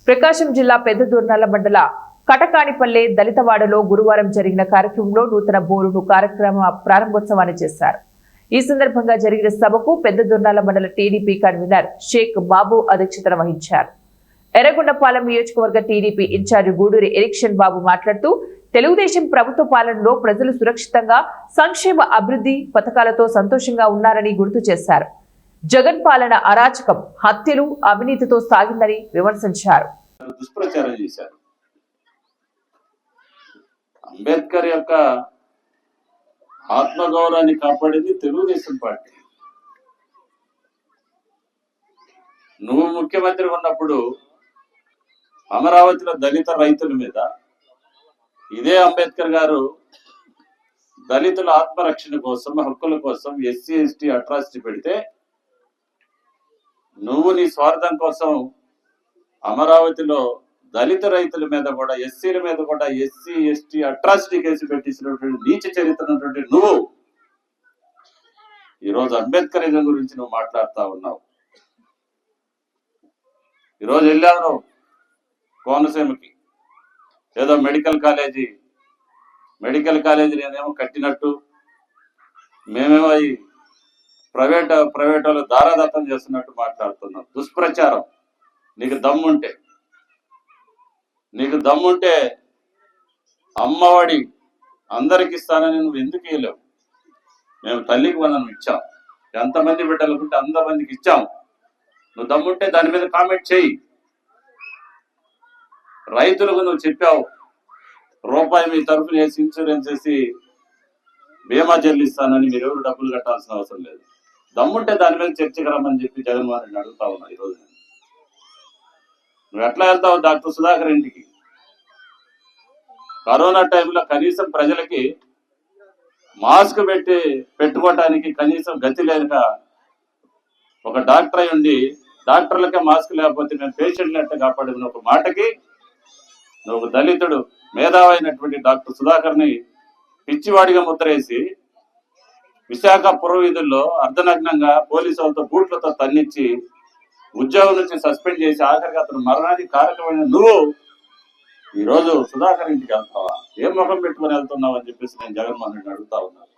ప్రకాశం జిల్లా పెద్దదూర్నాల మండల కటకానిపల్లె దళితవాడలో గురువారం జరిగిన కార్యక్రమంలో నూతన బోరును కార్యక్రమ ప్రారంభోత్సవాన్ని చేశారు. ఈ సందర్భంగా జరిగిన సభకు పెద్దదూర్నాల మండల టీడీపీ కన్వీనర్ షేక్ బాబు అధ్యక్షతన వహించారు. ఎర్రగొండపాలెం నియోజకవర్గ టీడీపీ ఇన్ఛార్జి గూడూరి ఎరిక్షన్ బాబు మాట్లాడుతూ తెలుగుదేశం ప్రభుత్వ పాలనలో ప్రజలు సురక్షితంగా సంక్షేమ అభివృద్ధి పథకాలతో సంతోషంగా ఉన్నారని గుర్తు చేశారు. జగన్ పాలన అరాచకం, హత్యలు, అవినీతితో సాగిందని విమర్శించారు. దుష్ప్రచారం చేశారు. అంబేద్కర్ యొక్క ఆత్మగౌరవాన్ని కాపాడింది తెలుగుదేశం పార్టీ. నువ్వు ముఖ్యమంత్రి ఉన్నప్పుడు అమరావతిలో దళిత రైతుల మీద ఇదే అంబేద్కర్ గారు దళితుల ఆత్మరక్షణ కోసం, హక్కుల కోసం ఎస్సీ ఎస్టీ అట్రాసిటీ పెడితే నువ్వు నీ స్వార్థం కోసం అమరావతిలో దళిత రైతుల మీద కూడా, ఎస్సీల మీద కూడా ఎస్సీ ఎస్టీ అట్రాసిటీ కేసు పెట్టించినటువంటి నీచ చరిత్ర ఉన్నటువంటి నువ్వు ఈరోజు అంబేద్కరిజం గురించి నువ్వు మాట్లాడుతా ఉన్నావు. ఈరోజు వెళ్ళాను కోనసీమకి, ఏదో మెడికల్ కాలేజీ నేనేమో కట్టినట్టు, మేమేమో ఈ ప్రైవేట్ వాళ్ళు దారాదత్తం చేస్తున్నట్టు మాట్లాడుతున్నాం. దుష్ప్రచారం. నీకు దమ్ముంటే అమ్మఒడి అందరికి ఇస్తానని నువ్వు ఎందుకు ఇవ్వలేవు? మేము తల్లికి వందనం ఇచ్చాం, ఎంతమంది బిడ్డలుకుంటే అంతమందికి ఇచ్చాం. నువ్వు దమ్ముంటే దాని మీద కామెంట్ చేయి. రైతులకు నువ్వు చెప్పావు రూపాయి మీ తరఫున వేసి ఇన్సూరెన్స్ వేసి బీమా చెల్లిస్తానని, మీరెవరు డబ్బులు కట్టాల్సిన అవసరం లేదు. దమ్ముంటే దాని మీద చర్చకు రమ్మని చెప్పి జగన్మోహన్ రెడ్డి అడుగుతా ఉన్నా. ఈరోజు నువ్వు ఎట్లా వెళ్తావు డాక్టర్ సుధాకర్ ఇంటికి? కరోనా టైంలో కనీసం ప్రజలకి మాస్క్ పెట్టుకోవటానికి కనీసం గతి లేక ఒక డాక్టర్ అయి ఉండి డాక్టర్లకే మాస్క్ లేకపోతే మేము పేషెంట్లు ఎట్లా కాపాడిన ఒక మాటకి నువ్వు దళితుడు మేధావైనటువంటి డాక్టర్ సుధాకర్ని పిచ్చివాడిగా ముద్రేసి విశాఖ పుర వీధుల్లో అర్ధనగ్నంగా పోలీసులతో బూట్లతో తన్నిచ్చి ఉద్యోగం నుంచి సస్పెండ్ చేసి ఆఖరికి అతను మరణానికి కారకమైన నువ్వు ఈరోజు సుధాకర్ ఇంటికి వెళ్తావా? ఏం ముఖం పెట్టుకుని వెళ్తున్నావు అని చెప్పేసి నేను జగన్మోహన్ రెడ్డిని అడుగుతా ఉన్నాను.